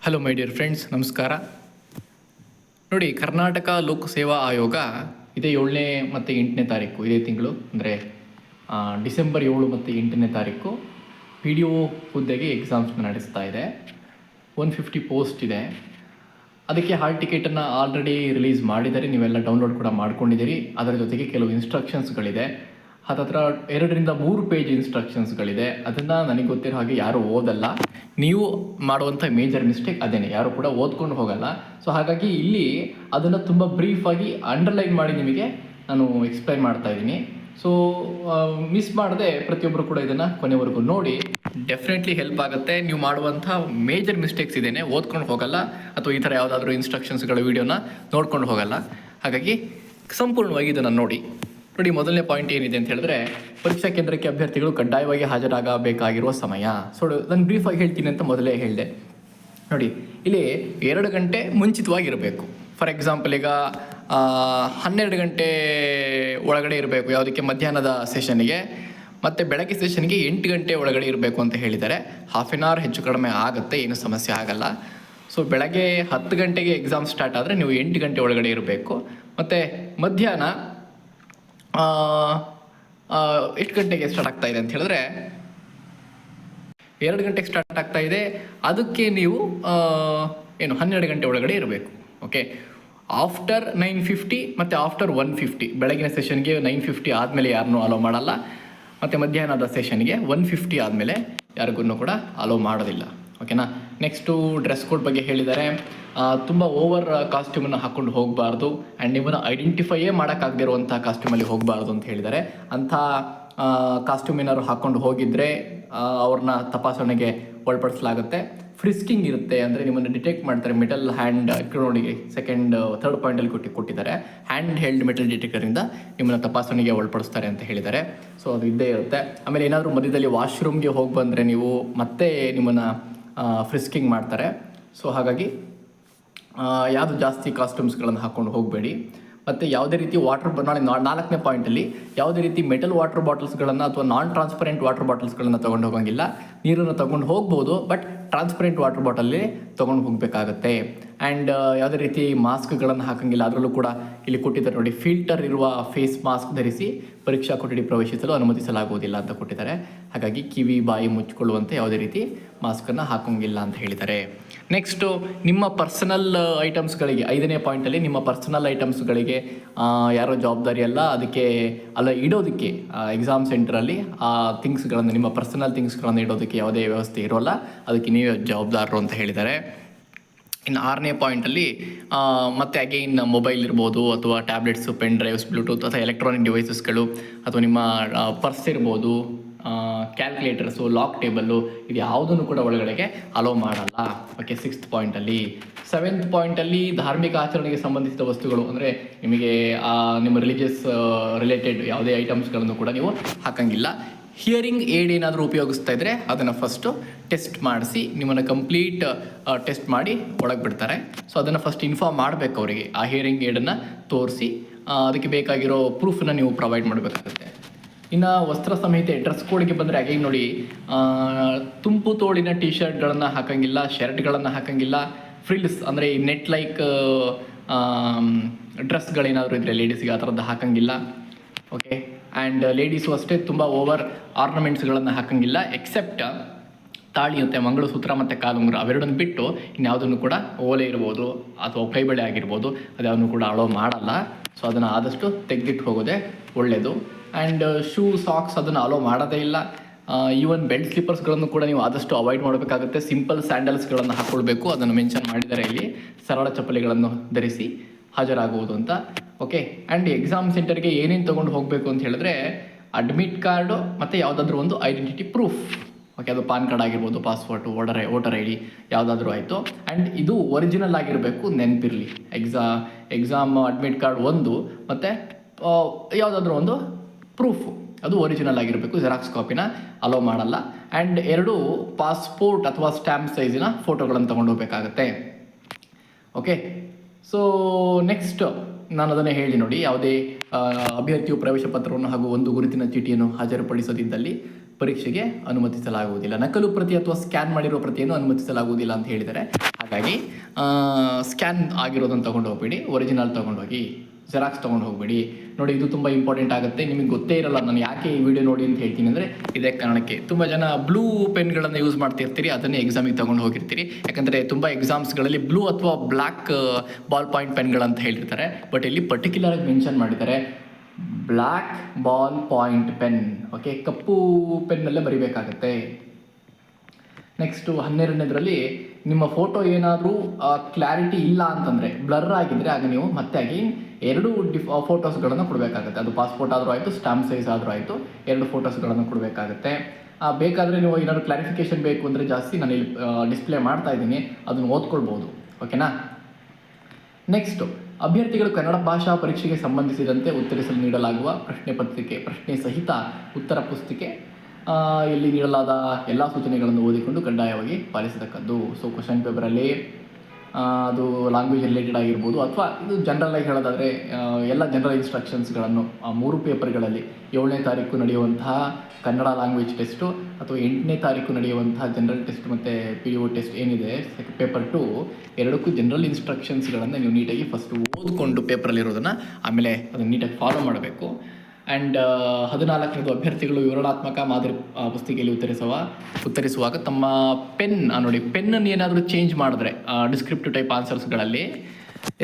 Hello my dear friends, ನಮಸ್ಕಾರ. ನೋಡಿ, ಕರ್ನಾಟಕ ಲೋಕ ಸೇವಾ ಆಯೋಗ ಇದೇ 7ನೇ ಮತ್ತು 8ನೇ ತಾರೀಕು ಇದೇ ತಿಂಗಳು, ಅಂದರೆ ಡಿಸೆಂಬರ್ 7 ಮತ್ತು 8ನೇ ತಾರೀಕು PDO ಹುದ್ದೆಗೆ ಎಕ್ಸಾಮ್ಸ್ನ ನಡೆಸ್ತಾ ಇದೆ. 150 ಪೋಸ್ಟ್ ಇದೆ. ಅದಕ್ಕೆ ಹಾಲ್ ಟಿಕೆಟನ್ನು ಆಲ್ರೆಡಿ ರಿಲೀಸ್ ಮಾಡಿದ್ದಾರೆ, ನೀವೆಲ್ಲ ಡೌನ್ಲೋಡ್ ಕೂಡ ಮಾಡ್ಕೊಂಡಿದ್ದೀರಿ. ಅದರ ಜೊತೆಗೆ ಕೆಲವು ಇನ್ಸ್ಟ್ರಕ್ಷನ್ಸ್ಗಳಿದೆ. ಹತ್ತತ್ರ 2ರಿಂದ 3 ಪೇಜ್ ಇನ್ಸ್ಟ್ರಕ್ಷನ್ಸ್ಗಳಿದೆ. ಅದನ್ನು ನನಗೆ ಗೊತ್ತಿರೋ ಹಾಗೆ ಯಾರೂ ಓದಲ್ಲ. ನೀವು ಮಾಡುವಂಥ ಮೇಜರ್ ಮಿಸ್ಟೇಕ್ ಅದೇನೆ, ಯಾರು ಕೂಡ ಓದ್ಕೊಂಡು ಹೋಗಲ್ಲ. ಸೊ ಹಾಗಾಗಿ ಇಲ್ಲಿ ಅದನ್ನು ತುಂಬ ಬ್ರೀಫಾಗಿ ಅಂಡರ್ಲೈನ್ ಮಾಡಿ ನಿಮಗೆ ನಾನು ಎಕ್ಸ್ಪ್ಲೈನ್ ಮಾಡ್ತಾ ಇದ್ದೀನಿ. ಸೊ ಮಿಸ್ ಮಾಡದೆ ಪ್ರತಿಯೊಬ್ಬರು ಕೂಡ ಇದನ್ನು ಕೊನೆವರೆಗೂ ನೋಡಿ. ಡೆಫಿನೆಟ್ಲಿ ಹೆಲ್ಪ್ ಆಗುತ್ತೆ. ನೀವು ಮಾಡುವಂಥ ಮೇಜರ್ ಮಿಸ್ಟೇಕ್ಸ್ ಇದೇನೆ, ಓದ್ಕೊಂಡು ಹೋಗಲ್ಲ ಅಥವಾ ಈ ಥರ ಯಾವುದಾದ್ರೂ ಇನ್ಸ್ಟ್ರಕ್ಷನ್ಸ್ಗಳ ವೀಡಿಯೋನ ನೋಡ್ಕೊಂಡು ಹೋಗಲ್ಲ. ಹಾಗಾಗಿ ಸಂಪೂರ್ಣವಾಗಿ ಇದನ್ನು ನೋಡಿ. ಮೊದಲನೇ ಪಾಯಿಂಟ್ ಏನಿದೆ ಅಂತ ಹೇಳಿದ್ರೆ, ಪರೀಕ್ಷಾ ಕೇಂದ್ರಕ್ಕೆ ಅಭ್ಯರ್ಥಿಗಳು ಕಡ್ಡಾಯವಾಗಿ ಹಾಜರಾಗಬೇಕಾಗಿರುವ ಸಮಯ. ಸೊ ನಾನು ಬ್ರೀಫಾಗಿ ಹೇಳ್ತೀನಿ ಅಂತ ಮೊದಲೇ ಹೇಳಿದೆ. ನೋಡಿ, ಇಲ್ಲಿ 2 ಗಂಟೆ ಮುಂಚಿತವಾಗಿರಬೇಕು. ಫಾರ್ ಎಕ್ಸಾಂಪಲ್, ಈಗ 12 ಗಂಟೆ ಒಳಗಡೆ ಇರಬೇಕು ಯಾವುದಕ್ಕೆ, ಮಧ್ಯಾಹ್ನದ ಸೆಷನ್ಗೆ. ಮತ್ತು ಬೆಳಗ್ಗೆ ಸೆಷನ್ಗೆ 8 ಗಂಟೆ ಒಳಗಡೆ ಇರಬೇಕು ಅಂತ ಹೇಳಿದ್ದಾರೆ. ಹಾಫ್ ಆನ್ ಅವರ್ ಹೆಚ್ಚು ಕಡಿಮೆ ಆಗುತ್ತೆ, ಏನು ಸಮಸ್ಯೆ ಆಗಲ್ಲ. ಸೊ ಬೆಳಗ್ಗೆ 10 ಗಂಟೆಗೆ ಎಕ್ಸಾಮ್ ಸ್ಟಾರ್ಟ್ ಆದರೆ ನೀವು 8 ಗಂಟೆ ಒಳಗಡೆ ಇರಬೇಕು. ಮತ್ತು ಮಧ್ಯಾಹ್ನ ಎಷ್ಟು ಗಂಟೆಗೆ ಸ್ಟಾರ್ಟ್ ಆಗ್ತಾ ಇದೆ ಅಂತ ಹೇಳಿದ್ರೆ, 2 ಗಂಟೆಗೆ ಸ್ಟಾರ್ಟ್ ಆಗ್ತಾ ಇದೆ. ಅದಕ್ಕೆ ನೀವು 12 ಗಂಟೆ ಒಳಗಡೆ ಇರಬೇಕು. ಓಕೆ, ಆಫ್ಟರ್ 9:50 ಮತ್ತು ಆಫ್ಟರ್ 1:50, ಬೆಳಗಿನ ಸೆಷನ್ಗೆ 9:50 ಆದಮೇಲೆ ಯಾರನ್ನೂ ಅಲೋ ಮಾಡಲ್ಲ. ಮತ್ತು ಮಧ್ಯಾಹ್ನದ ಸೆಷನ್ಗೆ 1:50 ಆದಮೇಲೆ ಯಾರಿಗೂ ಕೂಡ ಅಲೋ ಮಾಡೋದಿಲ್ಲ. ಓಕೆನಾ. ನೆಕ್ಸ್ಟು ಡ್ರೆಸ್ ಕೋಡ್ ಬಗ್ಗೆ ಹೇಳಿದ್ದಾರೆ. ತುಂಬ ಓವರ್ ಕಾಸ್ಟ್ಯೂಮನ್ನು ಹಾಕ್ಕೊಂಡು ಹೋಗಬಾರ್ದು. ಆ್ಯಂಡ್ ನಿಮ್ಮನ್ನು ಐಡೆಂಟಿಫೈಯೇ ಮಾಡೋಕ್ಕಾಗದಿರುವಂಥ ಕಾಸ್ಟ್ಯೂಮಲ್ಲಿ ಹೋಗಬಾರ್ದು ಅಂತ ಹೇಳಿದ್ದಾರೆ. ಅಂಥ ಕಾಸ್ಟ್ಯೂಮ್ ಏನಾದ್ರು ಹಾಕ್ಕೊಂಡು ಹೋಗಿದ್ದರೆ ಅವ್ರನ್ನ ತಪಾಸಣೆಗೆ ಒಳಪಡಿಸಲಾಗುತ್ತೆ. ಫ್ರಿಸ್ಕಿಂಗ್ ಇರುತ್ತೆ, ಅಂದರೆ ನಿಮ್ಮನ್ನು ಡಿಟೆಕ್ಟ್ ಮಾಡ್ತಾರೆ. ಮೆಟಲ್ ಹ್ಯಾಂಡ್ ನೋಡಿ, ಥರ್ಡ್ ಪಾಯಿಂಟಲ್ಲಿ ಕೊಟ್ಟಿದ್ದಾರೆ. ಹ್ಯಾಂಡ್ ಹೆಲ್ಡ್ ಮೆಟಲ್ ಡಿಟೆಕ್ಟರಿಂದ ನಿಮ್ಮನ್ನು ತಪಾಸಣೆಗೆ ಒಳಪಡಿಸ್ತಾರೆ ಅಂತ ಹೇಳಿದ್ದಾರೆ. ಸೊ ಅದು ಇದ್ದೇ ಇರುತ್ತೆ. ಆಮೇಲೆ ಏನಾದರೂ ಮಧ್ಯದಲ್ಲಿ ವಾಶ್ರೂಮ್ಗೆ ಹೋಗಿ ಬಂದರೆ ನೀವು ಮತ್ತೆ ನಿಮ್ಮನ್ನು ಫ್ರಿಸ್ಕಿಂಗ್ ಮಾಡ್ತಾರೆ. ಸೊ ಹಾಗಾಗಿ ಯಾವುದು ಜಾಸ್ತಿ ಕಾಸ್ಟ್ಯೂಮ್ಸ್ಗಳನ್ನು ಹಾಕ್ಕೊಂಡು ಹೋಗಬೇಡಿ. ಮತ್ತು ಯಾವುದೇ ರೀತಿ ನಾಲ್ಕನೇ ಪಾಯಿಂಟಲ್ಲಿ ಯಾವುದೇ ರೀತಿ ಮೆಟಲ್ ವಾಟರ್ ಬಾಟಲ್ಸ್ಗಳನ್ನು ಅಥವಾ ನಾನ್ ಟ್ರಾನ್ಸ್ಪರೆಂಟ್ ವಾಟರ್ ಬಾಟಲ್ಸ್ಗಳನ್ನು ತೊಗೊಂಡು ಹೋಗೋಂಗಿಲ್ಲ. ನೀರನ್ನು ತೊಗೊಂಡು ಹೋಗ್ಬೋದು, ಬಟ್ ಟ್ರಾನ್ಸ್ಪರೆಂಟ್ ವಾಟರ್ ಬಾಟಲ್ಲಿ ತೊಗೊಂಡು ಹೋಗಬೇಕಾಗತ್ತೆ. ಆ್ಯಂಡ್ ಯಾವುದೇ ರೀತಿ ಮಾಸ್ಕ್ಗಳನ್ನು ಹಾಕೋಂಗಿಲ್ಲ. ಅದರಲ್ಲೂ ಕೂಡ ಇಲ್ಲಿ ಕೊಟ್ಟಿದ್ದಾರೆ ನೋಡಿ, ಫಿಲ್ಟರ್ ಇರುವ ಫೇಸ್ ಮಾಸ್ಕ್ ಧರಿಸಿ ಪರೀಕ್ಷಾ ಕೊಠಡಿ ಪ್ರವೇಶಿಸಲು ಅನುಮತಿಸಲಾಗುವುದಿಲ್ಲ ಅಂತ ಕೊಟ್ಟಿದ್ದಾರೆ. ಹಾಗಾಗಿ ಕಿವಿ ಬಾಯಿ ಮುಚ್ಚಿಕೊಳ್ಳುವಂತೆ ಯಾವುದೇ ರೀತಿ ಮಾಸ್ಕನ್ನು ಹಾಕೋಂಗಿಲ್ಲ ಅಂತ ಹೇಳಿದ್ದಾರೆ. ನೆಕ್ಸ್ಟು ನಿಮ್ಮ ಪರ್ಸನಲ್ ಐಟಮ್ಸ್ಗಳಿಗೆ 5ನೇ ಪಾಯಿಂಟಲ್ಲಿ ನಿಮ್ಮ ಪರ್ಸನಲ್ ಐಟಮ್ಸ್ಗಳಿಗೆ ಯಾರೋ ಜವಾಬ್ದಾರಿ ಅಲ್ಲ, ಅದಕ್ಕೆ ಇಡೋದಕ್ಕೆ ಎಕ್ಸಾಮ್ ಸೆಂಟರಲ್ಲಿ ಆ ಥಿಂಗ್ಸ್ಗಳನ್ನು, ನಿಮ್ಮ ಪರ್ಸನಲ್ ಥಿಂಗ್ಸ್ಗಳನ್ನು ಇಡೋದಕ್ಕೆ ಯಾವುದೇ ವ್ಯವಸ್ಥೆ ಇರೋಲ್ಲ, ಅದಕ್ಕೆ ನೀವೇ ಜವಾಬ್ದಾರರು ಅಂತ ಹೇಳಿದ್ದಾರೆ. ಇನ್ನು 6ನೇ ಪಾಯಿಂಟಲ್ಲಿ ಮತ್ತೆ ಅಗೈನ್ ಮೊಬೈಲ್ ಇರ್ಬೋದು ಅಥವಾ ಟ್ಯಾಬ್ಲೆಟ್ಸು, ಪೆನ್ ಡ್ರೈವ್ಸ್, ಬ್ಲೂಟೂತ್ ಅಥವಾ ಎಲೆಕ್ಟ್ರಾನಿಕ್ ಡಿವೈಸಸ್ಗಳು ಅಥವಾ ನಿಮ್ಮ ಪರ್ಸ್ ಇರ್ಬೋದು, ಕ್ಯಾಲ್ಕುಲೇಟರ್ಸು, ಲಾಕ್ ಟೇಬಲ್ಲು, ಇದು ಯಾವುದನ್ನು ಕೂಡ ಒಳಗಡೆಗೆ ಅಲೋ ಮಾಡಲ್ಲ. Okay, 6th ಪಾಯಿಂಟಲ್ಲಿ. 7th ಪಾಯಿಂಟಲ್ಲಿ ಧಾರ್ಮಿಕ ಆಚರಣೆಗೆ ಸಂಬಂಧಿಸಿದ ವಸ್ತುಗಳು, ಅಂದರೆ ನಿಮಗೆ ನಿಮ್ಮ ರಿಲಿಜಿಯಸ್ ರಿಲೇಟೆಡ್ ಯಾವುದೇ ಐಟಮ್ಸ್ಗಳನ್ನು ಕೂಡ ನೀವು ಹಾಕೋಂಗಿಲ್ಲ. ಹಿಯರಿಂಗ್ ಏಡ್ ಏನಾದರೂ ಉಪಯೋಗಿಸ್ತಾ ಇದ್ದರೆ ಅದನ್ನು ಫಸ್ಟು ಟೆಸ್ಟ್ ಮಾಡಿಸಿ ನಿಮ್ಮನ್ನು ಕಂಪ್ಲೀಟ್ ಟೆಸ್ಟ್ ಮಾಡಿ ಒಳಗೆ ಬಿಡ್ತಾರೆ. ಸೊ ಅದನ್ನು ಫಸ್ಟ್ ಇನ್ಫಾರ್ಮ್ ಮಾಡಬೇಕು ಅವರಿಗೆ. ಆ ಹಿಯರಿಂಗ್ ಏಡನ್ನು ತೋರಿಸಿ ಅದಕ್ಕೆ ಬೇಕಾಗಿರೋ ಪ್ರೂಫನ್ನು ನೀವು ಪ್ರೊವೈಡ್ ಮಾಡಬೇಕಾಗುತ್ತೆ. ಇನ್ನು ವಸ್ತ್ರ ಸಂಹಿತೆ, ಡ್ರೆಸ್ ಕೋಡ್ಗೆ ಬಂದರೆ ಅಗೈನ್ ನೋಡಿ, ತುಂಬು ತೋಳಿನ ಟೀ ಶರ್ಟ್ಗಳನ್ನು ಹಾಕೋಂಗಿಲ್ಲ, ಶರ್ಟ್ಗಳನ್ನು ಹಾಕೋಂಗಿಲ್ಲ. ಫ್ರಿಲ್ಸ್ ಅಂದರೆ ಈ ನೆಟ್ ಲೈಕ್ ಡ್ರೆಸ್ಗಳೇನಾದರೂ ಇದ್ದರೆ ಲೇಡೀಸ್ಗೆ ಆ ಥರದ್ದು ಹಾಕೋಂಗಿಲ್ಲ. ಓಕೆ, ಆ್ಯಂಡ್ ಲೇಡೀಸು ಅಷ್ಟೇ ತುಂಬ ಓವರ್ ಆರ್ನಮೆಂಟ್ಸ್ಗಳನ್ನು ಹಾಕೋಂಗಿಲ್ಲ. ಎಕ್ಸೆಪ್ಟ್ ತಾಳಿ ಮತ್ತು ಮಂಗಳಸೂತ್ರ ಮತ್ತು ಕಾಲುಂಗುರ ಅವೆರಡನ್ನು ಬಿಟ್ಟು ಇನ್ಯಾವುದನ್ನು ಕೂಡ ಓಲೆ ಇರ್ಬೋದು ಅಥವಾ ಕೈಬಳೆ ಆಗಿರ್ಬೋದು ಅದ್ಯಾವುದನ್ನು ಕೂಡ ಅಲೋ ಮಾಡಲ್ಲ. ಸೊ ಅದನ್ನು ಆದಷ್ಟು ತೆಗೆದಿಟ್ಟು ಹೋಗೋದೇ ಒಳ್ಳೆಯದು. ಆ್ಯಂಡ್ ಶೂ, ಸಾಕ್ಸ್ ಅದನ್ನು ಅಲೋ ಮಾಡೋದೇ ಇಲ್ಲ. ಈವನ್ ಬೆಲ್ಟ್ ಸ್ಲಿಪ್ಪರ್ಸ್ಗಳನ್ನು ಕೂಡ ನೀವು ಆದಷ್ಟು ಅವಾಯ್ಡ್ ಮಾಡಬೇಕಾಗುತ್ತೆ. ಸಿಂಪಲ್ ಸ್ಯಾಂಡಲ್ಸ್ಗಳನ್ನು ಹಾಕ್ಕೊಳ್ಬೇಕು, ಅದನ್ನು ಮೆನ್ಷನ್ ಮಾಡಿದ್ದಾರೆ ಇಲ್ಲಿ. ಸರಳ ಚಪ್ಪಲಿಗಳನ್ನು ಧರಿಸಿ ಹಾಜರಾಗುವುದು ಅಂತ. ಓಕೆ, ಆ್ಯಂಡ್ ಎಕ್ಸಾಮ್ ಸೆಂಟರ್ಗೆ ಏನೇನು ತೊಗೊಂಡು ಹೋಗಬೇಕು ಅಂತ ಹೇಳಿದ್ರೆ, ಅಡ್ಮಿಟ್ ಕಾರ್ಡು ಮತ್ತು ಯಾವುದಾದ್ರೂ ಒಂದು ಐಡೆಂಟಿಟಿ ಪ್ರೂಫ್. ಓಕೆ, ಅದು ಪಾನ್ ಕಾರ್ಡ್ ಆಗಿರ್ಬೋದು, ಪಾಸ್ಪೋರ್ಟು, ವೋಟರ್ ಐ ಡಿ ಯಾವುದಾದ್ರೂ ಆಯಿತು. ಆ್ಯಂಡ್ ಇದು ಒರಿಜಿನಲ್ ಆಗಿರಬೇಕು, ನೆನಪಿರಲಿ. ಎಕ್ಸಾಮ್ ಅಡ್ಮಿಟ್ ಕಾರ್ಡ್ ಒಂದು ಮತ್ತು ಯಾವುದಾದ್ರೂ ಒಂದು ಪ್ರೂಫು, ಅದು ಒರಿಜಿನಲ್ ಆಗಿರಬೇಕು. ಜೆರಾಕ್ಸ್ ಕಾಪಿನ ಅಲೋ ಮಾಡಲ್ಲ. ಆ್ಯಂಡ್ 2 ಪಾಸ್ಪೋರ್ಟ್ ಅಥವಾ ಸ್ಟ್ಯಾಂಪ್ ಸೈಜಿನ ಫೋಟೋಗಳನ್ನು ತೊಗೊಂಡು ಹೋಗಬೇಕಾಗತ್ತೆ. ಓಕೆ, ಸೊ ನೆಕ್ಸ್ಟ್ ನಾನು ಅದನ್ನೇ ಹೇಳಿ ನೋಡಿ, ಯಾವುದೇ ಅಭ್ಯರ್ಥಿಯು ಪ್ರವೇಶ ಪತ್ರವನ್ನು ಹಾಗೂ ಒಂದು ಗುರುತಿನ ಚೀಟಿಯನ್ನು ಹಾಜರುಪಡಿಸದಿದ್ದಲ್ಲಿ ಪರೀಕ್ಷೆಗೆ ಅನುಮತಿಸಲಾಗುವುದಿಲ್ಲ. ನಕಲು ಪ್ರತಿ ಅಥವಾ ಸ್ಕ್ಯಾನ್ ಮಾಡಿರುವ ಪ್ರತಿಯನ್ನು ಅನುಮತಿಸಲಾಗುವುದಿಲ್ಲ ಅಂತ ಹೇಳಿದ್ದಾರೆ. ಹಾಗಾಗಿ ಸ್ಕ್ಯಾನ್ ಆಗಿರೋದನ್ನು ತೊಗೊಂಡು ಹೋಗ್ಬೇಡಿ, ಒರಿಜಿನಲ್ ತೊಗೊಂಡೋಗಿ, ಜೆರಾಕ್ಸ್ ತೊಗೊಂಡು ಹೋಗ್ಬೇಡಿ. ನೋಡಿ, ಇದು ತುಂಬ ಇಂಪಾರ್ಟೆಂಟ್ ಆಗುತ್ತೆ. ನಿಮಗೆ ಗೊತ್ತೇ ಇರಲ್ಲ ನಾನು ಯಾಕೆ ಈ ವಿಡಿಯೋ ನೋಡಿ ಅಂತ ಹೇಳ್ತೀನಿ ಅಂದರೆ ಇದೇ ಕಾರಣಕ್ಕೆ. ತುಂಬ ಜನ ಬ್ಲೂ ಪೆನ್ಗಳನ್ನು ಯೂಸ್ ಮಾಡ್ತಿರ್ತೀರಿ, ಅದನ್ನೇ ಎಕ್ಸಾಮಿಗೆ ತೊಗೊಂಡು ಹೋಗಿರ್ತೀರಿ. ಯಾಕಂದರೆ ತುಂಬ ಎಕ್ಸಾಮ್ಸ್ಗಳಲ್ಲಿ ಬ್ಲೂ ಅಥವಾ ಬ್ಲ್ಯಾಕ್ ಬಾಲ್ ಪಾಯಿಂಟ್ ಪೆನ್ಗಳಂತ ಹೇಳಿರ್ತಾರೆ. ಬಟ್ ಇಲ್ಲಿ ಪರ್ಟಿಕ್ಯುಲರಾಗಿ ಮೆನ್ಷನ್ ಮಾಡಿದ್ದಾರೆ black ball point pen. Okay, ಕಪ್ಪು ಪೆನ್ನಲ್ಲೇ ಬರಿಬೇಕಾಗತ್ತೆ. ನೆಕ್ಸ್ಟು 12ನೇದರಲ್ಲಿ ನಿಮ್ಮ ಫೋಟೋ ಏನಾದರೂ ಕ್ಲಾರಿಟಿ ಇಲ್ಲ ಅಂತಂದರೆ, ಬ್ಲರ್ ಆಗಿದ್ದರೆ, ಆಗ ನೀವು ಮತ್ತೆ ಆಗಿ 2 ಫೋಟೋಸ್ಗಳನ್ನು ಕೊಡಬೇಕಾಗುತ್ತೆ. ಅದು ಪಾಸ್ಪೋರ್ಟ್ ಆದರೂ ಆಯಿತು, ಸ್ಟಾಂಪ್ ಸೈಜ್ ಆದರೂ ಆಯಿತು, 2 ಫೋಟೋಸ್ಗಳನ್ನು ಕೊಡಬೇಕಾಗುತ್ತೆ. ಬೇಕಾದರೆ ನೀವು ಏನಾದರೂ ಕ್ಲಾರಿಫಿಕೇಷನ್ ಬೇಕು ಅಂದರೆ ಜಾಸ್ತಿ ನಾನು ಇಲ್ಲಿ ಡಿಸ್ಪ್ಲೇ ಮಾಡ್ತಾ ಇದ್ದೀನಿ, ಅದನ್ನು ಓದ್ಕೊಳ್ಬೋದು. ಓಕೆನಾ. ನೆಕ್ಸ್ಟು, ಅಭ್ಯರ್ಥಿಗಳು ಕನ್ನಡ ಭಾಷಾ ಪರೀಕ್ಷೆಗೆ ಸಂಬಂಧಿಸಿದಂತೆ ಉತ್ತರಿಸಲು ನೀಡಲಾಗುವ ಪ್ರಶ್ನೆ ಪತ್ರಿಕೆ, ಪ್ರಶ್ನೆ ಸಹಿತ ಉತ್ತರ ಪುಸ್ತಿಕೆ ಇಲ್ಲಿ ನೀಡಲಾದ ಎಲ್ಲ ಸೂಚನೆಗಳನ್ನು ಓದಿಕೊಂಡು ಕಡ್ಡಾಯವಾಗಿ ಪಾಲಿಸತಕ್ಕದ್ದು. ಸೊ ಕ್ವಶನ್ ಪೇಪರಲ್ಲಿ ಅದು ಲ್ಯಾಂಗ್ವೇಜ್ ರಿಲೇಟೆಡ್ ಆಗಿರ್ಬೋದು, ಅಥವಾ ಇದು ಜನರಲಾಗಿ ಹೇಳೋದಾದರೆ ಎಲ್ಲ ಜನರಲ್ ಇನ್ಸ್ಟ್ರಕ್ಷನ್ಸ್ಗಳನ್ನು 3 ಪೇಪರ್ಗಳಲ್ಲಿ 7ನೇ ತಾರೀಕು ನಡೆಯುವಂತಹ ಕನ್ನಡ ಲ್ಯಾಂಗ್ವೇಜ್ ಟೆಸ್ಟು, ಅಥವಾ 8ನೇ ತಾರೀಕು ನಡೆಯುವಂತಹ ಜನರಲ್ ಟೆಸ್ಟ್ ಮತ್ತು PO ಟೆಸ್ಟ್ ಏನಿದೆ ಪೇಪರ್ 2, ಎರಡಕ್ಕೂ ಜನರಲ್ ಇನ್ಸ್ಟ್ರಕ್ಷನ್ಸ್ಗಳನ್ನು ನೀವು ನೀಟಾಗಿ ಫಸ್ಟ್ ಓದಿಕೊಂಡು ಪೇಪರಲ್ಲಿರೋದನ್ನು ಆಮೇಲೆ ಅದನ್ನು ನೀಟಾಗಿ ಫಾಲೋ ಮಾಡಬೇಕು. ಆ್ಯಂಡ್ 14ನೇದು, ಅಭ್ಯರ್ಥಿಗಳು ವಿವರಣಾತ್ಮಕ ಮಾದರಿ ಪುಸ್ತಿಕೆಯಲ್ಲಿ ಉತ್ತರಿಸುವಾಗ ತಮ್ಮ ಪೆನ್ ನೋಡಿ, ಪೆನ್ನನ್ನು ಏನಾದರೂ ಚೇಂಜ್ ಮಾಡಿದ್ರೆ ಡಿಸ್ಕ್ರಿಪ್ಟಿವ್ ಟೈಪ್ ಆನ್ಸರ್ಸ್ಗಳಲ್ಲಿ,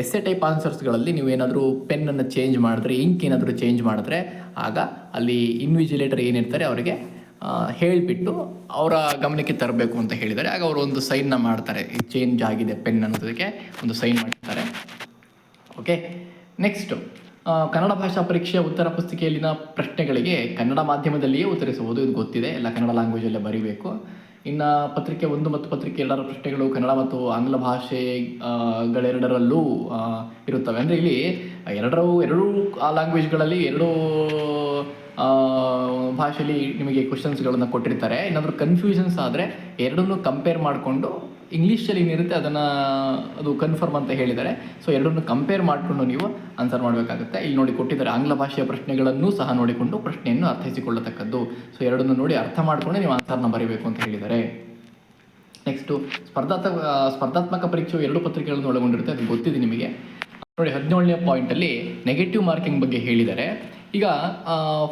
ಎಸ್ಸೆ ಟೈಪ್ ಆನ್ಸರ್ಸ್ಗಳಲ್ಲಿ ನೀವೇನಾದರೂ ಪೆನ್ನನ್ನು ಚೇಂಜ್ ಮಾಡಿದ್ರೆ, ಇಂಕ್ ಏನಾದರೂ ಚೇಂಜ್ ಮಾಡಿದ್ರೆ, ಆಗ ಅಲ್ಲಿ ಇನ್ವಿಜಿಲೇಟರ್ ಏನಿರ್ತಾರೆ ಅವರಿಗೆ ಹೇಳಿಬಿಟ್ಟು ಅವರ ಗಮನಕ್ಕೆ ತರಬೇಕು ಅಂತ ಹೇಳಿದ್ದಾರೆ. ಆಗ ಅವರು ಒಂದು ಸೈನ್ನ ಮಾಡ್ತಾರೆ, ಈ ಚೇಂಜ್ ಆಗಿದೆ ಪೆನ್ ಅನ್ನೋದಕ್ಕೆ ಒಂದು ಸೈನ್ ಮಾಡ್ತಾರೆ. ಓಕೆ. ನೆಕ್ಸ್ಟು, ಕನ್ನಡ ಭಾಷಾ ಪರೀಕ್ಷೆಯ ಉತ್ತರ ಪುಸ್ತಿಕೆಯಲ್ಲಿನ ಪ್ರಶ್ನೆಗಳಿಗೆ ಕನ್ನಡ ಮಾಧ್ಯಮದಲ್ಲಿಯೇ ಉತ್ತರಿಸುವುದು. ಇದು ಗೊತ್ತಿದೆ, ಎಲ್ಲ ಕನ್ನಡ ಲ್ಯಾಂಗ್ವೇಜಲ್ಲೇ ಬರೀಬೇಕು. ಇನ್ನು ಪತ್ರಿಕೆ 1 ಮತ್ತು ಪತ್ರಿಕೆ 2ರ ಪ್ರಶ್ನೆಗಳು ಕನ್ನಡ ಮತ್ತು ಆಂಗ್ಲ ಭಾಷೆಗಳೆರಡರಲ್ಲೂ ಇರುತ್ತವೆ. ಅಂದರೆ ಇಲ್ಲಿ ಎರಡೂ ಲ್ಯಾಂಗ್ವೇಜ್ಗಳಲ್ಲಿ 2 ಭಾಷೆಯಲ್ಲಿ ನಿಮಗೆ ಕ್ವಶನ್ಸ್ಗಳನ್ನು ಕೊಟ್ಟಿರ್ತಾರೆ. ಏನಾದರೂ ಕನ್ಫ್ಯೂಷನ್ಸ್ ಆದರೆ ಎರಡನ್ನೂ ಕಂಪೇರ್ ಮಾಡಿಕೊಂಡು, ಇಂಗ್ಲೀಷಲ್ಲಿ ಏನಿರುತ್ತೆ ಅದು ಕನ್ಫರ್ಮ್ ಅಂತ ಹೇಳಿದ್ದಾರೆ. ಸೊ ಎರಡನ್ನೂ ಕಂಪೇರ್ ಮಾಡಿಕೊಂಡು ನೀವು ಆನ್ಸರ್ ಮಾಡಬೇಕಾಗುತ್ತೆ. ಇಲ್ಲಿ ನೋಡಿ ಕೊಟ್ಟಿದ್ದಾರೆ, ಆಂಗ್ಲ ಭಾಷೆಯ ಪ್ರಶ್ನೆಗಳನ್ನೂ ಸಹ ನೋಡಿಕೊಂಡು ಪ್ರಶ್ನೆಯನ್ನು ಅರ್ಥೈಸಿಕೊಳ್ಳತಕ್ಕದ್ದು. ಸೊ ಎರಡನ್ನೂ ನೋಡಿ ಅರ್ಥ ಮಾಡಿಕೊಂಡು ನೀವು ಆನ್ಸರ್ನ ಬರೀಬೇಕು ಅಂತ ಹೇಳಿದ್ದಾರೆ. ನೆಕ್ಸ್ಟು, ಸ್ಪರ್ಧಾತ್ಮಕ ಪರೀಕ್ಷೆಯು 2 ಪತ್ರಿಕೆಗಳನ್ನು ಒಳಗೊಂಡಿರುತ್ತೆ, ಅದು ಗೊತ್ತಿದೆ ನಿಮಗೆ. ನೋಡಿ 17ನೇ ಪಾಯಿಂಟಲ್ಲಿ ನೆಗೆಟಿವ್ ಮಾರ್ಕಿಂಗ್ ಬಗ್ಗೆ ಹೇಳಿದ್ದಾರೆ. ಈಗ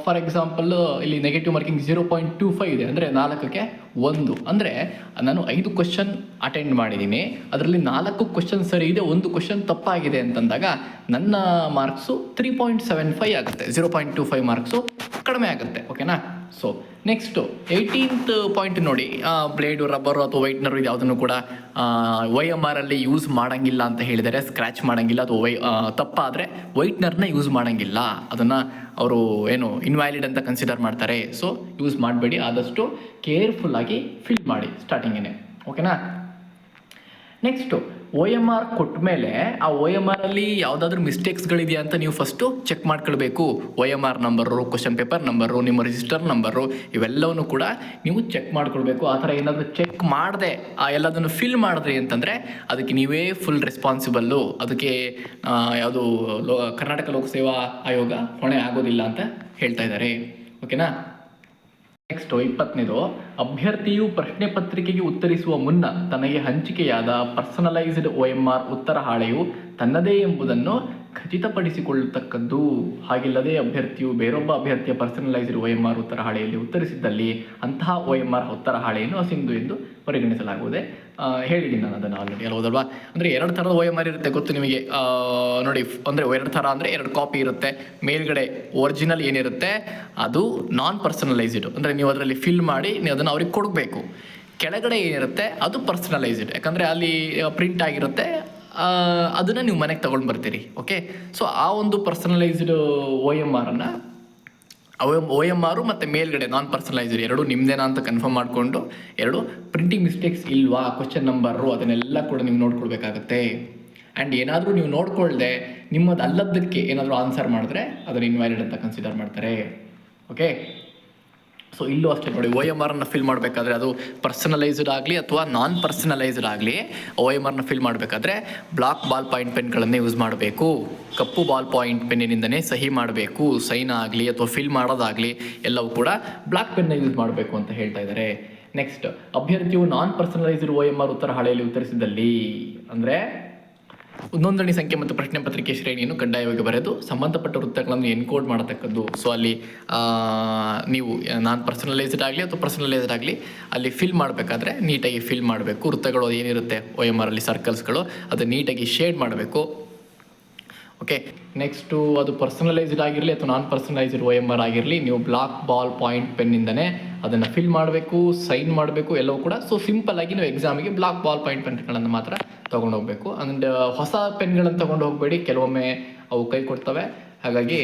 ಫಾರ್ ಎಕ್ಸಾಂಪಲ್ ಇಲ್ಲಿ ನೆಗೆಟಿವ್ ಮಾರ್ಕಿಂಗ್ 0.25 ಇದೆ, ಅಂದರೆ 4ಕ್ಕೆ 1. ಅಂದರೆ ನಾನು 5 ಕ್ವಶನ್ ಅಟೆಂಡ್ ಮಾಡಿದ್ದೀನಿ, ಅದರಲ್ಲಿ 4 ಕ್ವಶನ್ ಸರಿ ಇದೆ, 1 ಕ್ವಶನ್ ತಪ್ಪಾಗಿದೆ ಅಂತಂದಾಗ ನನ್ನ ಮಾರ್ಕ್ಸು 3.75 ಆಗುತ್ತೆ. 0.25 ಮಾರ್ಕ್ಸು ಕಡಿಮೆ ಆಗುತ್ತೆ. ಓಕೆನಾ. ಸೊ ನೆಕ್ಸ್ಟು 18th ಪಾಯಿಂಟ್ ನೋಡಿ, ಬ್ಲೇಡು, ರಬ್ಬರು ಅಥವಾ ವೈಟ್ನರು ಇದು ಯಾವುದನ್ನು ಕೂಡ OMR ಅಲ್ಲಿ ಯೂಸ್ ಮಾಡೋಂಗಿಲ್ಲ ಅಂತ ಹೇಳಿದ್ದಾರೆ. ಸ್ಕ್ರ್ಯಾಚ್ ಮಾಡೋಂಗಿಲ್ಲ, ಅದು ತಪ್ಪಾದರೆ ವೈಟ್ನರ್ನ ಯೂಸ್ ಮಾಡೋಂಗಿಲ್ಲ, ಅದನ್ನು ಅವರು ಇನ್ವ್ಯಾಲಿಡ್ ಅಂತ ಕನ್ಸಿಡರ್ ಮಾಡ್ತಾರೆ. ಸೊ ಯೂಸ್ ಮಾಡಬೇಡಿ, ಆದಷ್ಟು ಕೇರ್ಫುಲ್ಲಾಗಿ ಫಿಲ್ ಮಾಡಿ ಸ್ಟಾರ್ಟಿಂಗೇ. ಓಕೆನಾ. ನೆಕ್ಸ್ಟು, OMR ಕೊಟ್ಟ ಮೇಲೆ ಆ OMR ಅಲ್ಲಿ ಯಾವುದಾದ್ರೂ ಮಿಸ್ಟೇಕ್ಸ್ಗಳಿದೆಯಾ ಅಂತ ನೀವು ಫಸ್ಟು ಚೆಕ್ ಮಾಡ್ಕೊಳ್ಬೇಕು. OMR number, question paper number, ನಿಮ್ಮ ರಿಜಿಸ್ಟರ್ ನಂಬರು, ಇವೆಲ್ಲವನ್ನು ಕೂಡ ನೀವು ಚೆಕ್ ಮಾಡ್ಕೊಳ್ಬೇಕು. ಆ ಥರ ಏನಾದರೂ ಚೆಕ್ ಮಾಡದೆ ಎಲ್ಲದನ್ನು ಫಿಲ್ ಮಾಡಿದ್ರಿ ಅಂತಂದರೆ ಅದಕ್ಕೆ ನೀವೇ ಫುಲ್ ರೆಸ್ಪಾನ್ಸಿಬಲ್ಲು. ಅದಕ್ಕೆ ಯಾವುದು ಕರ್ನಾಟಕ ಲೋಕಸೇವಾ ಆಯೋಗ ಹೊಣೆ ಆಗೋದಿಲ್ಲ ಅಂತ ಹೇಳ್ತಾ ಇದ್ದಾರೆ. ಓಕೆನಾ. ನೆಕ್ಸ್ಟು 20ನೇದು, ಅಭ್ಯರ್ಥಿಯು ಪ್ರಶ್ನೆ ಪತ್ರಿಕೆಗೆ ಉತ್ತರಿಸುವ ಮುನ್ನ ತನಗೆ ಹಂಚಿಕೆಯಾದ ಪರ್ಸನಲೈಸ್ಡ್ OMR ಉತ್ತರ ಹಾಳೆಯು ತನ್ನದೇ ಎಂಬುದನ್ನು ಖಚಿತಪಡಿಸಿಕೊಳ್ಳತಕ್ಕದ್ದು. ಹಾಗಿಲ್ಲದೆ ಅಭ್ಯರ್ಥಿಯು ಬೇರೊಬ್ಬ ಅಭ್ಯರ್ಥಿಯ ಪರ್ಸನಲೈಸ್ಡ್ OMR ಉತ್ತರ ಹಾಳೆಯಲ್ಲಿ ಉತ್ತರಿಸಿದ್ದಲ್ಲಿ ಅಂತಹ OMR ಉತ್ತರ ಹಾಳೆಯನ್ನು ಅಸಿಂಧು ಎಂದು ಪರಿಗಣಿಸಲಾಗುವುದೇ. ಹೇಳಿದ್ದೀನಿ ನಾನು ಅದನ್ನು ಆಲ್ರೆಡಿ, ಅಲ್ವದಲ್ವಾ. ಅಂದರೆ 2 ಥರದ OMR ಇರುತ್ತೆ, ಗೊತ್ತು ನಿಮಗೆ. ನೋಡಿ, ಅಂದರೆ 2 ಥರ ಅಂದರೆ 2 ಕಾಪಿ ಇರುತ್ತೆ. ಮೇಲ್ಗಡೆ ಒರಿಜಿನಲ್ ಏನಿರುತ್ತೆ ಅದು ನಾನ್ ಪರ್ಸನಲೈಸ್ಡ್, ಅಂದರೆ ನೀವು ಅದರಲ್ಲಿ ಫಿಲ್ ಮಾಡಿ ನೀವು ಅದನ್ನು ಅವ್ರಿಗೆ ಕೊಡಬೇಕು. ಕೆಳಗಡೆ ಏನಿರುತ್ತೆ ಅದು ಪರ್ಸನಲೈಸ್ಡ್, ಯಾಕಂದರೆ ಅಲ್ಲಿ ಪ್ರಿಂಟ್ ಆಗಿರುತ್ತೆ, ಅದನ್ನು ನೀವು ಮನೆಗೆ ತೊಗೊಂಡು ಬರ್ತೀರಿ. ಓಕೆ. ಸೊ ಆ ಒಂದು ಪರ್ಸನಲೈಸ್ಡ್ OMRನ್ನು OMR ಮತ್ತು ಮೇಲ್ಗಡೆ ನಾನ್ ಪರ್ಸನಲೈಸ್ಡ್ 2 ನಿಮ್ಮದೇನಾ ಅಂತ ಕನ್ಫರ್ಮ್ ಮಾಡಿಕೊಂಡು, 2 ಪ್ರಿಂಟಿಂಗ್ ಮಿಸ್ಟೇಕ್ಸ್ ಇಲ್ವಾ, ಕ್ವಶನ್ ನಂಬರು, ಅದನ್ನೆಲ್ಲ ಕೂಡ ನೀವು ನೋಡ್ಕೊಳ್ಬೇಕಾಗತ್ತೆ. ಆ್ಯಂಡ್ ಏನಾದರೂ ನೀವು ನೋಡ್ಕೊಳ್ದೆ ನಿಮ್ಮದು ಅಲ್ಲದಕ್ಕೆ ಏನಾದರೂ ಆನ್ಸರ್ ಮಾಡಿದ್ರೆ ಅದನ್ನು ಇನ್ವ್ಯಾಲಿಡ್ ಅಂತ ಕನ್ಸಿಡರ್ ಮಾಡ್ತಾರೆ. ಓಕೆ. ಸೊ ಇಲ್ಲೂ ಅಷ್ಟೇ ನೋಡಿ, OMRನ ಫಿಲ್ ಮಾಡಬೇಕಾದ್ರೆ ಅದು ಪರ್ಸನಲೈಸ್ಡ್ ಆಗಲಿ ಅಥವಾ ನಾನ್ ಪರ್ಸನಲೈಸ್ಡ್ ಆಗಲಿ, OMRನ ಫಿಲ್ ಮಾಡಬೇಕಾದ್ರೆ ಬ್ಲಾಕ್ ಬಾಲ್ ಪಾಯಿಂಟ್ ಪೆನ್ಗಳನ್ನೇ ಯೂಸ್ ಮಾಡಬೇಕು. ಕಪ್ಪು ಬಾಲ್ ಪಾಯಿಂಟ್ ಪೆನ್ನಿನಿಂದನೇ ಸಹಿ ಮಾಡಬೇಕು. ಸೈನ್ ಆಗಲಿ ಅಥವಾ ಫಿಲ್ ಮಾಡೋದಾಗಲಿ ಎಲ್ಲವೂ ಕೂಡ ಬ್ಲಾಕ್ ಪೆನ್ನ ಯೂಸ್ ಮಾಡಬೇಕು ಅಂತ ಹೇಳ್ತಾ ಇದ್ದಾರೆ. ನೆಕ್ಸ್ಟ್, ಅಭ್ಯರ್ಥಿಯು ನಾನ್ ಪರ್ಸನಲೈಸ್ಡ್ OMR ಉತ್ತರ ಹಾಳೆಯಲ್ಲಿ ಉತ್ತರಿಸಿದಲ್ಲಿ, ಅಂದರೆ ನೋಂದಣಿ ಸಂಖ್ಯೆ ಮತ್ತು ಪ್ರಶ್ನೆ ಪತ್ರಿಕೆ ಶ್ರೇಣಿಯನ್ನು ಕಡ್ಡಾಯವಾಗಿ ಬರೆದು ಸಂಬಂಧಪಟ್ಟ ವೃತ್ತಗಳನ್ನು ಎನ್ಕೋಡ್ ಮಾಡತಕ್ಕದ್ದು. ಸೊ ಅಲ್ಲಿ ನೀವು ನಾನ್ ಪರ್ಸನಲೈಸ್ಡ್ ಆಗಲಿ ಅಥವಾ ಪರ್ಸನಲೈಸ್ಡ್ ಆಗಲಿ ಅಲ್ಲಿ ಫಿಲ್ ಮಾಡಬೇಕಾದ್ರೆ ನೀಟಾಗಿ ಫಿಲ್ ಮಾಡಬೇಕು. ವೃತ್ತಗಳು ಏನಿರುತ್ತೆ OMR ಅಲ್ಲಿ ಸರ್ಕಲ್ಸ್ಗಳು, ಅದು ನೀಟಾಗಿ ಶೇಡ್ ಮಾಡಬೇಕು. ಓಕೆ, ನೆಕ್ಸ್ಟು ಅದು ಪರ್ಸನಲೈಸ್ಡ್ ಆಗಿರಲಿ ಅಥವಾ ನಾನ್ ಪರ್ಸನಲೈಸ್ಡ್ OMR ಆಗಿರಲಿ, ನೀವು ಬ್ಲಾಕ್ ಬಾಲ್ ಪಾಯಿಂಟ್ ಪೆನ್ನಿಂದನೇ ಅದನ್ನು ಫಿಲ್ ಮಾಡಬೇಕು, ಸೈನ್ ಮಾಡಬೇಕು, ಎಲ್ಲವೂ ಕೂಡ. ಸೊ ಸಿಂಪಲ್ ಆಗಿ ನೀವು ಎಕ್ಸಾಮಿಗೆ ಬ್ಲಾಕ್ ಬಾಲ್ ಪಾಯಿಂಟ್ ಪೆನ್ಗಳನ್ನು ಮಾತ್ರ ತೊಗೊಂಡು ಹೋಗಬೇಕು. ಆ್ಯಂಡ್ ಹೊಸ ಪೆನ್ಗಳನ್ನು ತೊಗೊಂಡು ಹೋಗಬೇಡಿ, ಕೆಲವೊಮ್ಮೆ ಅವು ಕೈ ಕೊಡ್ತವೆ. ಹಾಗಾಗಿ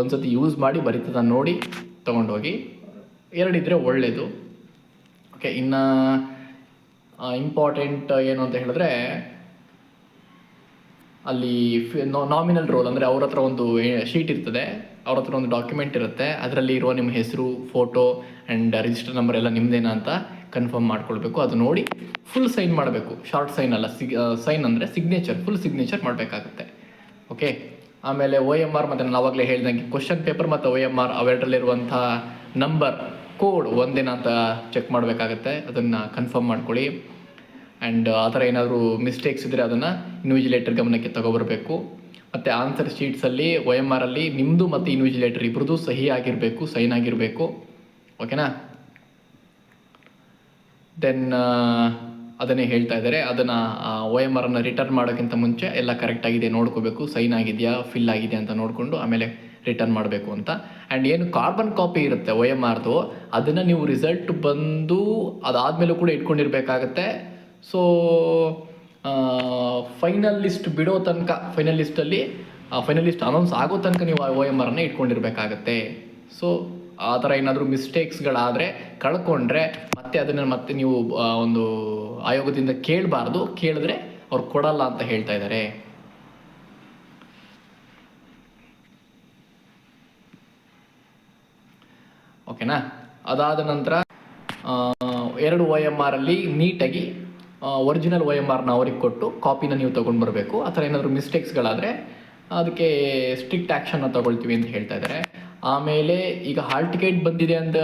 ಒಂದ್ಸತಿ ಯೂಸ್ ಮಾಡಿ ಬರೀತದ ನೋಡಿ ತೊಗೊಂಡೋಗಿ, ಎರಡಿದ್ರೆ ಒಳ್ಳೆಯದು. ಓಕೆ, ಇನ್ನು ಇಂಪಾರ್ಟೆಂಟ್ ಏನು ಅಂತ ಹೇಳಿದ್ರೆ, ಅಲ್ಲಿ ನಾಮಿನಲ್ ರೋಲ್ ಅಂದರೆ ಅವ್ರ ಹತ್ರ ಒಂದು ಶೀಟ್ ಇರ್ತದೆ, ಅವ್ರ ಹತ್ರ ಒಂದು ಡಾಕ್ಯುಮೆಂಟ್ ಇರುತ್ತೆ, ಅದರಲ್ಲಿ ಇರುವ ನಿಮ್ಮ ಹೆಸರು, ಫೋಟೋ ಆ್ಯಂಡ್ ರಿಜಿಸ್ಟರ್ ನಂಬರ್ ಎಲ್ಲ ನಿಮ್ಮದೇನಾ ಅಂತ ಕನ್ಫರ್ಮ್ ಮಾಡ್ಕೊಳ್ಬೇಕು. ಅದು ನೋಡಿ ಫುಲ್ ಸೈನ್ ಮಾಡಬೇಕು, ಶಾರ್ಟ್ ಸೈನ್ ಅಲ್ಲ, ಸೈನ್ ಅಂದರೆ ಸಿಗ್ನೇಚರ್, ಫುಲ್ ಸಿಗ್ನೇಚರ್ ಮಾಡಬೇಕಾಗುತ್ತೆ. ಓಕೆ, ಆಮೇಲೆ OMR ಮತ್ತು ನಾನು ಆವಾಗಲೇ ಹೇಳ್ದಂಗೆ ಕ್ವಶನ್ ಪೇಪರ್ ಮತ್ತು OMR ಅವೆರಡರಲ್ಲಿರುವಂಥ ನಂಬರ್ ಕೋಡ್ ಒಂದೇನಾ ಅಂತ ಚೆಕ್ ಮಾಡಬೇಕಾಗತ್ತೆ, ಅದನ್ನು ಕನ್ಫರ್ಮ್ ಮಾಡ್ಕೊಳ್ಳಿ. ಆ್ಯಂಡ್ ಆ ಥರ ಏನಾದರೂ ಮಿಸ್ಟೇಕ್ಸ್ ಇದ್ದರೆ ಅದನ್ನು ಇನ್ವಿಜಿಲೇಟರ್ ಗಮನಕ್ಕೆ ತಗೊಬರಬೇಕು. ಮತ್ತು ಆನ್ಸರ್ ಶೀಟ್ಸಲ್ಲಿ OMR ಅಲ್ಲಿ ನಿಮ್ಮದು ಮತ್ತು ಇನ್ವಿಜಿಲೇಟರ್ ಇಬ್ಬರದು ಸಹಿ ಆಗಿರಬೇಕು, ಸೈನ್ ಆಗಿರಬೇಕು. ಓಕೆನಾ? ದೆನ್ ಅದನ್ನೇ ಹೇಳ್ತಾ ಇದ್ದಾರೆ, ಅದನ್ನು OMR ಅನ್ನು ರಿಟರ್ನ್ ಮಾಡೋಕ್ಕಿಂತ ಮುಂಚೆ ಎಲ್ಲ ಕರೆಕ್ಟಾಗಿದೆ ನೋಡ್ಕೋಬೇಕು, ಸೈನ್ ಆಗಿದೆಯಾ, ಫಿಲ್ ಆಗಿದೆ ಅಂತ ನೋಡಿಕೊಂಡು ಆಮೇಲೆ ರಿಟರ್ನ್ ಮಾಡಬೇಕು ಅಂತ. ಆ್ಯಂಡ್ ಏನು ಕಾರ್ಬನ್ ಕಾಪಿ ಇರುತ್ತೆ OMRದು, ಅದನ್ನು ನೀವು ರಿಸಲ್ಟ್ ಬಂದು ಅದಾದಮೇಲೂ ಕೂಡ ಇಟ್ಕೊಂಡಿರ್ಬೇಕಾಗತ್ತೆ. ಸೊ ಫೈನಲ್ ಲಿಸ್ಟ್ ಬಿಡೋ ತನಕ, ಫೈನಲ್ ಲಿಸ್ಟ್ ಅನೌನ್ಸ್ ಆಗೋ ತನಕ ನೀವು OMR ಅನ್ನು ಇಟ್ಕೊಂಡಿರ್ಬೇಕಾಗತ್ತೆ. ಸೊ ಆ ಥರ ಏನಾದರೂ ಮಿಸ್ಟೇಕ್ಸ್ಗಳಾದರೆ, ಕಳ್ಕೊಂಡ್ರೆ ಮತ್ತೆ ನೀವು ಒಂದು ಆಯೋಗದಿಂದ ಕೇಳಬಾರ್ದು, ಕೇಳಿದ್ರೆ ಅವ್ರು ಕೊಡಲ್ಲ ಅಂತ ಹೇಳ್ತಾ ಇದ್ದಾರೆ. ಓಕೆನಾ? ಅದಾದ ನಂತರ 2 OMR ಅಲ್ಲಿ ನೀಟಾಗಿ ಒರಿಜಿನಲ್ OMRನ ಅವ್ರಿಗೆ ಕೊಟ್ಟು ಕಾಪಿನ ನೀವು ತೊಗೊಂಡು ಬರಬೇಕು. ಆ ಥರ ಏನಾದರೂ ಮಿಸ್ಟೇಕ್ಸ್ಗಳಾದರೆ ಅದಕ್ಕೆ ಸ್ಟ್ರಿಕ್ಟ್ ಆ್ಯಕ್ಷನ್ನ ತಗೊಳ್ತೀವಿ ಅಂತ ಹೇಳ್ತಾ ಇದ್ದಾರೆ. ಆಮೇಲೆ ಈಗ ಹಾಲ್ ಟಿಕೆಟ್ ಬಂದಿದೆ ಅಂತ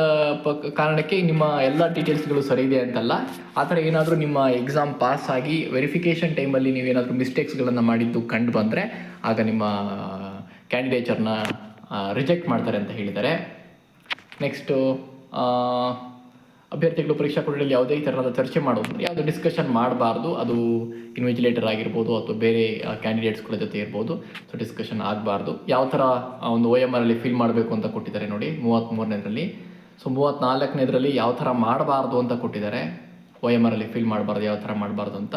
ಕಾರಣಕ್ಕೆ ನಿಮ್ಮ ಎಲ್ಲ ಡೀಟೇಲ್ಸ್ಗಳು ಸರಿ ಇದೆ ಅಂತಲ್ಲ. ಆ ಥರ ಏನಾದರೂ ನಿಮ್ಮ ಎಕ್ಸಾಮ್ ಪಾಸ್ ಆಗಿ ವೆರಿಫಿಕೇಷನ್ ಟೈಮಲ್ಲಿ ನೀವೇನಾದರೂ ಮಿಸ್ಟೇಕ್ಸ್ಗಳನ್ನು ಮಾಡಿದ್ದು ಕಂಡು ಬಂದರೆ ಆಗ ನಿಮ್ಮ ಕ್ಯಾಂಡಿಡೇಚರ್ನ ರಿಜೆಕ್ಟ್ ಮಾಡ್ತಾರೆ ಅಂತ ಹೇಳಿದ್ದಾರೆ. ನೆಕ್ಸ್ಟು, ಅಭ್ಯರ್ಥಿಗಳು ಪರೀಕ್ಷಾ ಕೊಠಡಿಯಲ್ಲಿ ಯಾವುದೇ ಥರದ ಚರ್ಚೆ ಮಾಡೋದು, ಯಾವುದೇ ಡಿಸ್ಕಷನ್ ಮಾಡಬಾರ್ದು. ಅದು ಇನ್ವಿಜಿಲೇಟರ್ ಆಗಿರ್ಬೋದು ಅಥವಾ ಬೇರೆ ಕ್ಯಾಂಡಿಡೇಟ್ಸ್ಗಳ ಜೊತೆ ಇರ್ಬೋದು. ಸೊ ಡಿಸ್ಕಷನ್ ಆಗಬಾರ್ದು. ಯಾವ ಥರ ಒಂದು OMR ಅಲ್ಲಿ ಫಿಲ್ ಮಾಡಬೇಕು ಅಂತ ಕೊಟ್ಟಿದ್ದಾರೆ ನೋಡಿ 33ನೇದರಲ್ಲಿ. ಸೊ 34ನೇದರಲ್ಲಿ ಯಾವ ಥರ ಮಾಡಬಾರ್ದು ಅಂತ ಕೊಟ್ಟಿದ್ದಾರೆ, OMR ಅಲ್ಲಿ ಫಿಲ್ ಮಾಡಬಾರ್ದು, ಯಾವ ಥರ ಮಾಡಬಾರ್ದು ಅಂತ.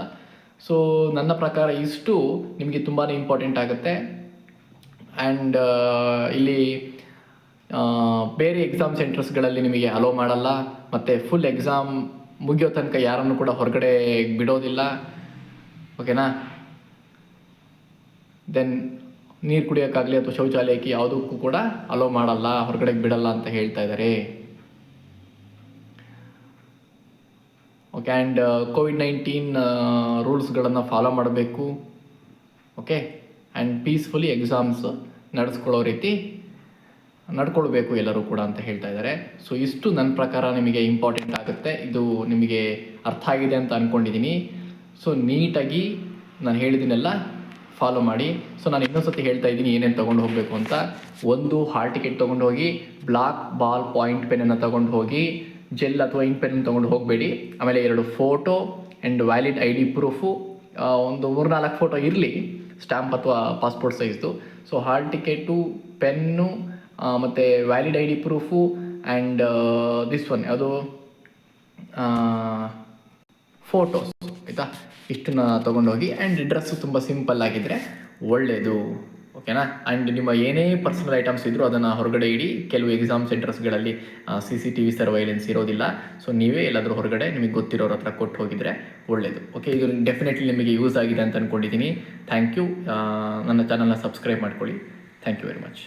ಸೊ ನನ್ನ ಪ್ರಕಾರ ಇಷ್ಟು ನಿಮಗೆ ತುಂಬಾ ಇಂಪಾರ್ಟೆಂಟ್ ಆಗುತ್ತೆ. ಆ್ಯಂಡ್ ಇಲ್ಲಿ ಬೇರೆ ಎಕ್ಸಾಮ್ ಸೆಂಟರ್ಸ್ಗಳಲ್ಲಿ ನಿಮಗೆ ಅಲೋ ಮಾಡಲ್ಲ, ಮತ್ತು ಫುಲ್ ಎಕ್ಸಾಮ್ ಮುಗಿಯೋ ತನಕ ಯಾರನ್ನು ಕೂಡ ಹೊರಗಡೆ ಬಿಡೋದಿಲ್ಲ. ಓಕೆನಾ? ದೆನ್ ನೀರು ಕುಡಿಯೋಕ್ಕಾಗಲಿ ಅಥವಾ ಶೌಚಾಲಯಕ್ಕೆ ಯಾವುದಕ್ಕೂ ಕೂಡ ಅಲೋ ಮಾಡಲ್ಲ, ಹೊರಗಡೆ ಬಿಡಲ್ಲ ಅಂತ ಹೇಳ್ತಾ ಇದ್ದಾರೆ. ಓಕೆ, ಆ್ಯಂಡ್ COVID-19 ರೂಲ್ಸ್ಗಳನ್ನು ಫಾಲೋ ಮಾಡಬೇಕು. ಓಕೆ, ಆ್ಯಂಡ್ ಪೀಸ್ಫುಲಿ ಎಕ್ಸಾಮ್ಸ್ ನಡೆಸ್ಕೊಳ್ಳೋ ರೀತಿ ನಡ್ಕೊಳ್ಬೇಕು ಎಲ್ಲರೂ ಕೂಡ ಅಂತ ಹೇಳ್ತಾ ಇದ್ದಾರೆ. ಸೊ ಇಷ್ಟು ನನ್ನ ಪ್ರಕಾರ ನಿಮಗೆ ಇಂಪಾರ್ಟೆಂಟ್ ಆಗುತ್ತೆ. ಇದು ನಿಮಗೆ ಅರ್ಥ ಆಗಿದೆ ಅಂತ ಅಂದ್ಕೊಂಡಿದ್ದೀನಿ. ಸೊ ನೀಟಾಗಿ ನಾನು ಹೇಳಿದ್ದೀನೆಲ್ಲ ಫಾಲೋ ಮಾಡಿ. ಸೊ ನಾನು ಇನ್ನೊಂದ್ಸತಿ ಹೇಳ್ತಾ ಇದ್ದೀನಿ ಏನೇನು ತೊಗೊಂಡು ಹೋಗಬೇಕು ಅಂತ. 1 ಹಾಲ್ ಟಿಕೆಟ್ ತೊಗೊಂಡು ಹೋಗಿ, ಬ್ಲಾಕ್ ಬಾಲ್ ಪಾಯಿಂಟ್ ಪೆನ್ನನ್ನು ತೊಗೊಂಡು ಹೋಗಿ, ಜೆಲ್ ಅಥವಾ ಇಂಕ್ ಪೆನ್ ತೊಗೊಂಡು ಹೋಗಬೇಡಿ. ಆಮೇಲೆ 2 photo and valid ID proof, ಒಂದು 3-4 ಫೋಟೋ ಇರಲಿ, ಸ್ಟ್ಯಾಂಪ್ ಅಥವಾ ಪಾಸ್ಪೋರ್ಟ್ ಸೈಜ್ದು. ಸೊ ಹಾಲ್ ಟಿಕೆಟು, ಪೆನ್ನು ಮತ್ತು valid ID proof and this one ಯಾವುದು ಫೋಟೋಸ್, ಆಯಿತಾ? ಇಷ್ಟನ್ನ ತೊಗೊಂಡೋಗಿ. ಆ್ಯಂಡ್ ಡ್ರೆಸ್ಸು ತುಂಬ ಸಿಂಪಲ್ ಆಗಿದ್ದರೆ ಒಳ್ಳೆಯದು. ಓಕೆನಾ? ಆ್ಯಂಡ್ ನಿಮ್ಮ ಏನೇ ಪರ್ಸನಲ್ ಐಟಮ್ಸ್ ಇದ್ದರೂ ಅದನ್ನು ಹೊರಗಡೆ ಇಡಿ. ಕೆಲವು ಎಕ್ಸಾಮ್ ಸೆಂಟರ್ಸ್ಗಳಲ್ಲಿ CCTV ಸರ್ವೈಲೆನ್ಸ್ ಇರೋದಿಲ್ಲ. ಸೊ ನೀವೇ ಎಲ್ಲಾದರೂ ಹೊರಗಡೆ ನಿಮಗೆ ಗೊತ್ತಿರೋರ ಹತ್ರ ಕೊಟ್ಟು ಹೋಗಿದರೆ ಒಳ್ಳೆಯದು. ಓಕೆ, ಇದು ಡೆಫಿನೆಟ್ಲಿ ನಿಮಗೆ ಯೂಸ್ ಆಗಿದೆ ಅಂತ ಅಂದ್ಕೊಂಡಿದ್ದೀನಿ. Thank you. ನನ್ನ ಚಾನಲ್ನ ಸಬ್ಸ್ಕ್ರೈಬ್ ಮಾಡ್ಕೊಳ್ಳಿ. Thank you very much.